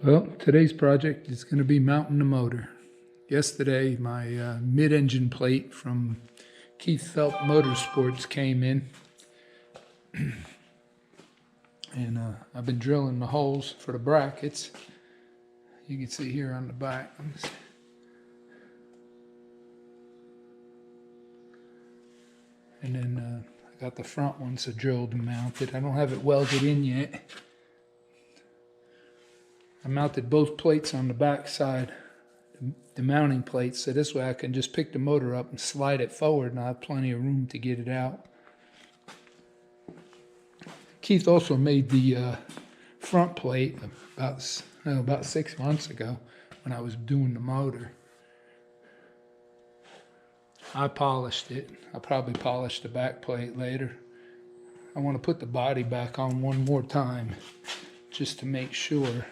Well, today's project is going to be mounting the motor. Yesterday, my mid-engine plate from Keith Phelps Motorsports came in. And I've been drilling the holes for the brackets. You can see here on the back. And then I got the front ones drilled and mounted. I don't have it welded in yet. I mounted both plates on the back side, the mounting plates, so this way I can just pick the motor up and slide it forward and I have plenty of room to get it out. Keith also made the front plate about 6 months ago when I was doing the motor. I polished it. I'll probably polish the back plate later. I want to put the body back on one more time just to make sure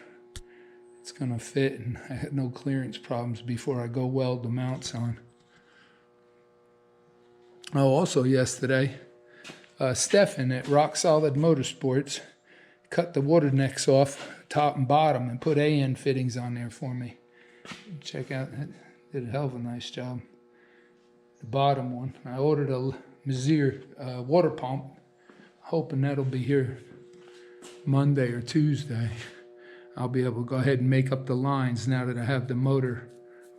it's going to fit and I had no clearance problems before I go weld the mounts on. Oh, also yesterday, Stefan at Rock Solid Motorsports cut the water necks off top and bottom and put AN fittings on there for me. Check out, did a hell of a nice job. The bottom one, I ordered a Mazir water pump, hoping that'll be here Monday or Tuesday. I'll be able to go ahead and make up the lines now that I have the motor,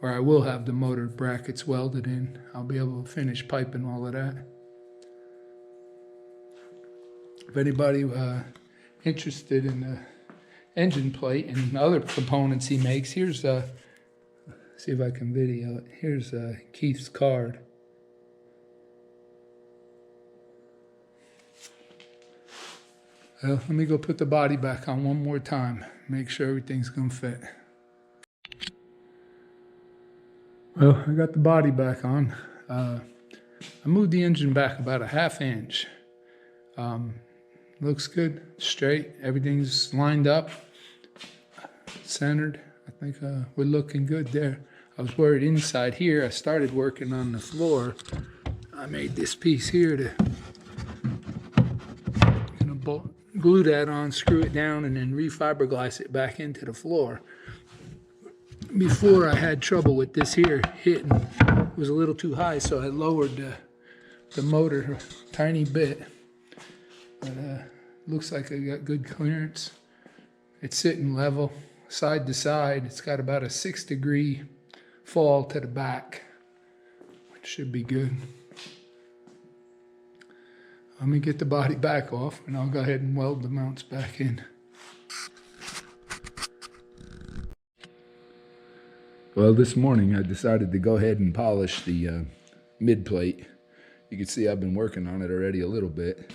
or I will have the motor brackets welded in. I'll be able to finish piping all of that. If anybody interested in the engine plate and other components he makes, here's see if I can video it. Here's Keith's card. Well, let me go put the body back on one more time. Make sure everything's gonna fit. Well, I got the body back on. I moved the engine back about a ½ inch. Looks good, straight. Everything's lined up, centered. I think we're looking good there. I was worried inside here. I started working on the floor. I made this piece here to glue that on, screw it down, and then refiberglass it back into the floor. Before I had trouble with this here hitting. It was a little too high, so I lowered the motor a tiny bit. But looks like I got good clearance. It's sitting level, side to side. It's got about a 6-degree fall to the back, which should be good. Let me get the body back off and I'll go ahead and weld the mounts back in. Well, this morning I decided to go ahead and polish the mid plate. You can see I've been working on it already a little bit.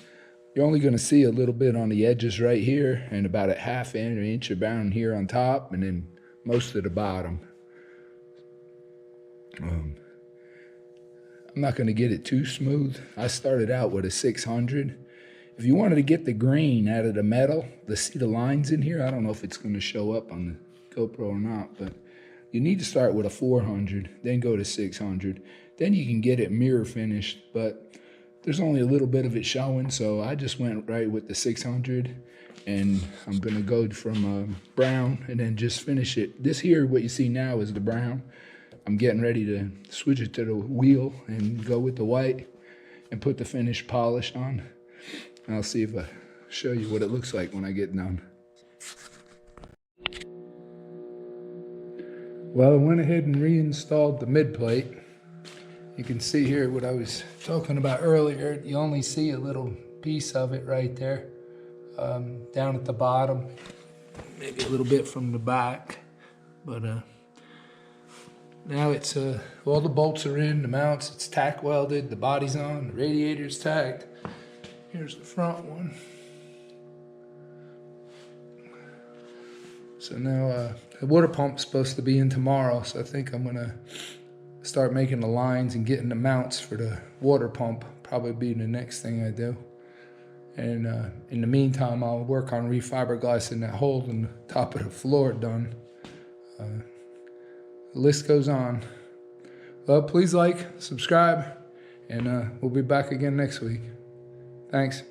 You're only going to see a little bit on the edges right here and about a ½ inch around here on top and then most of the bottom. I'm not going to get it too smooth. I started out with a 600. If you wanted to get the grain out of the metal, to see the lines in here, I don't know if it's going to show up on the GoPro or not, but you need to start with a 400, then go to 600. Then you can get it mirror finished, but there's only a little bit of it showing, so I just went right with the 600, and I'm going to go from brown and then just finish it. This here, what you see now, is the brown. I'm getting ready to switch it to the wheel and go with the white and put the finished polish on. I'll see if I show you what it looks like when I get done. Well, I went ahead and reinstalled the mid plate. You can see here what I was talking about earlier. You only see a little piece of it right there, down at the bottom, maybe a little bit from the back, but now it's all the bolts are in, the mounts, it's tack welded, the body's on, the radiator's tagged. Here's the front one. So now the water pump's supposed to be in tomorrow, so I think I'm gonna start making the lines and getting the mounts for the water pump. Probably be the next thing I do. And in the meantime, I'll work on refiberglassing that hole in the top of the floor done. The list goes on. Well, please like, subscribe, and we'll be back again next week. Thanks.